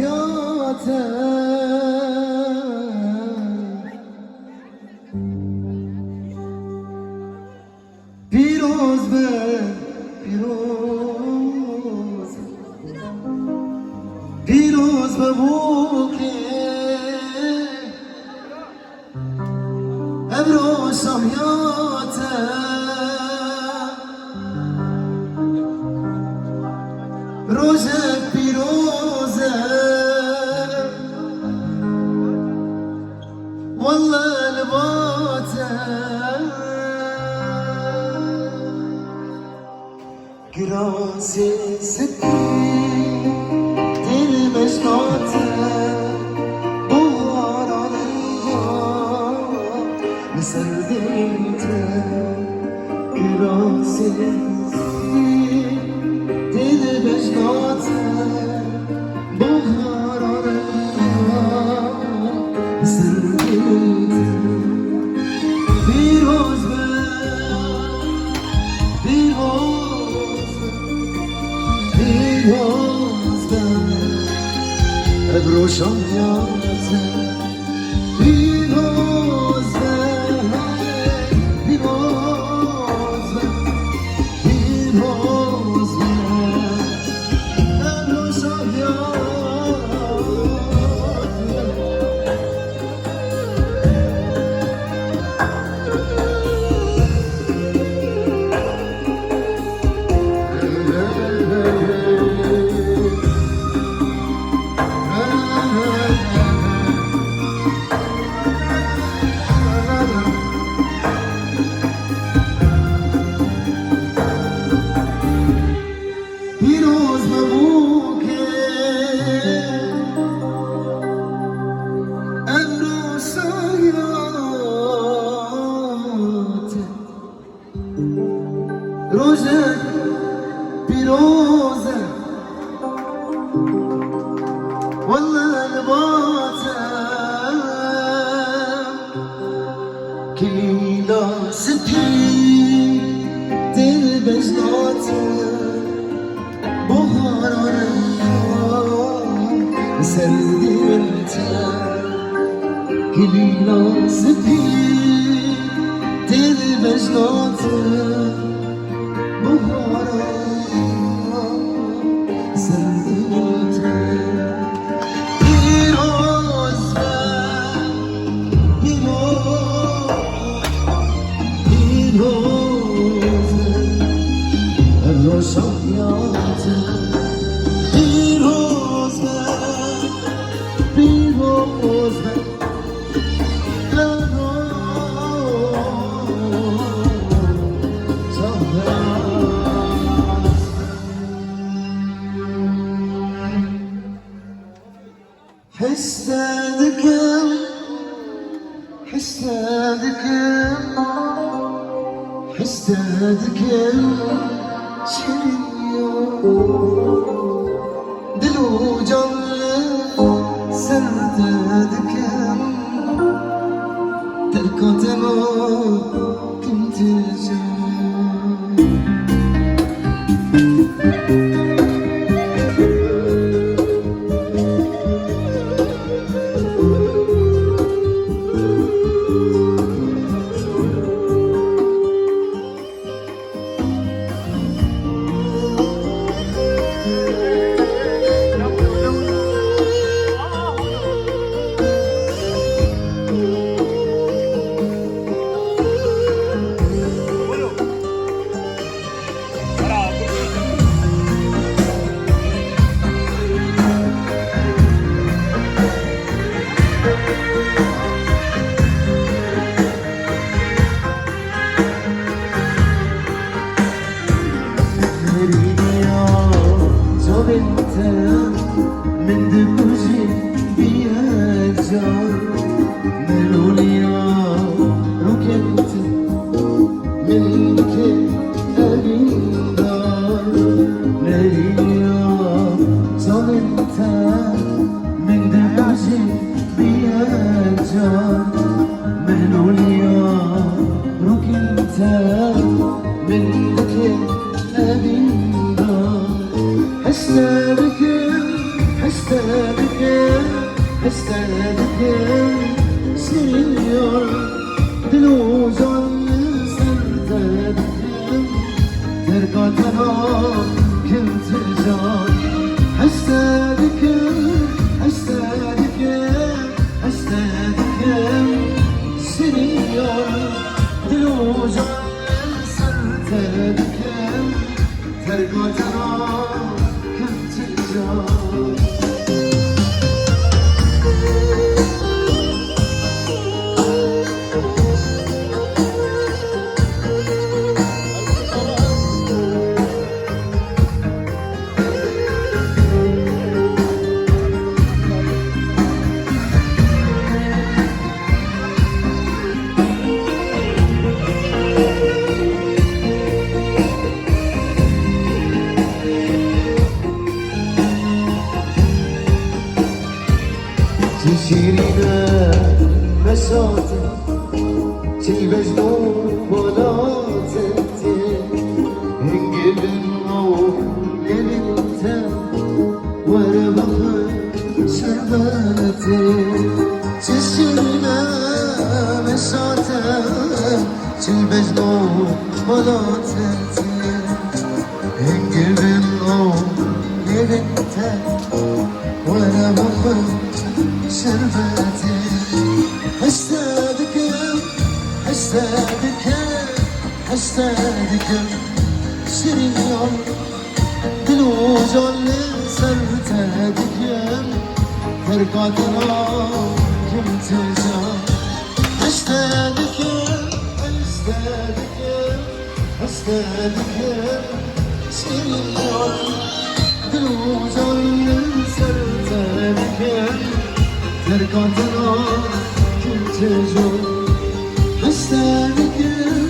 صحياته پیروز به پیروز پیروز به بوکه ابرو صحیاته روزك پیروزه والله لباته گرازی سکی دل مشتاته بارانیا مسردیته گرازی سکی دل مشتاته بارانیا مسردیته پیروز به پیروز پیروز به ابرو شامیاته پیروز به پیروز به پیروز به ابرو پیروز مبوکه ابرو سایات روزك پیروزه والله لباته كليلا سبي دل بجناته سرديته كليلا سبي دل بجناته بهارا سرديته پیروز به پیروز ابرو شامیاته پیروز به پیروز به ابرو شامیاته حس دكم حس دكم حس دكم شريو دلو جل سرد دكم تركت ما كنت جا سيليون دلوجا سرتدكم ترقى ترى كنت الجار تشيرينا مساتي تلبس بولاتي انقلن وقلنتا وربخ شرباتي تشيرينا مساتي تلبس بولاتي انقلن وقلنتا وربخ شربتي حسادكم حسادكم حسادكم شرين يوم دلوج اللي سرتادكم ترقاتنا كم تجار حسادكم حسادكم حسادكم شرين يوم دلوج اللي سرتادكم ترقاتنا كنت جوا حسادكم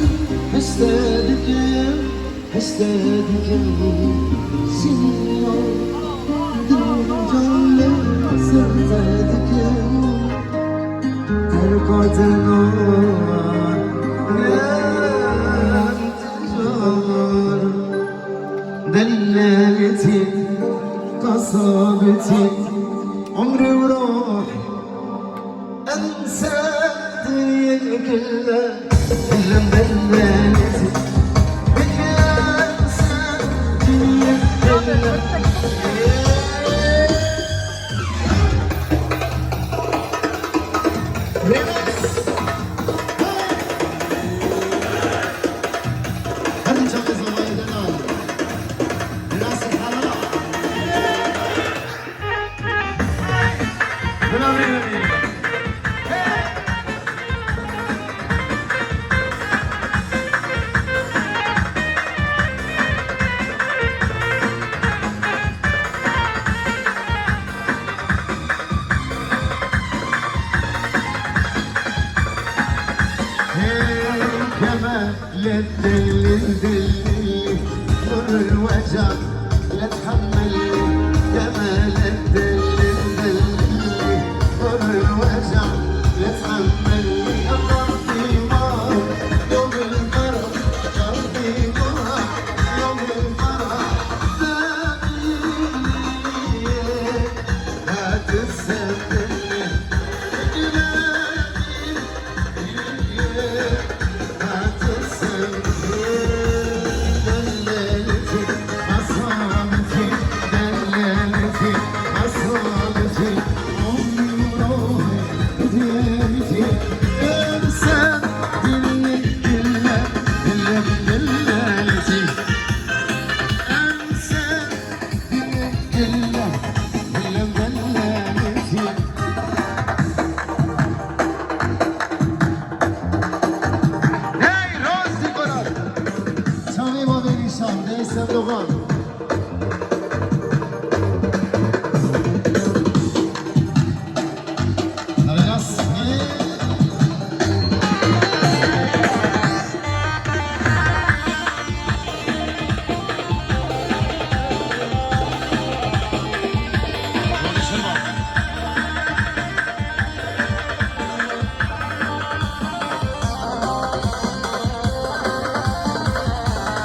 حسادكم حسادكم سنيور دلوجا سرتادكم ترقاتنا كنت جوا دلالتي قصابتي عمري وراح انسى الدنيا كلها الا مبللتي بك انسى الدنيا كلها يدلل دلي نور الوجع لا تحمل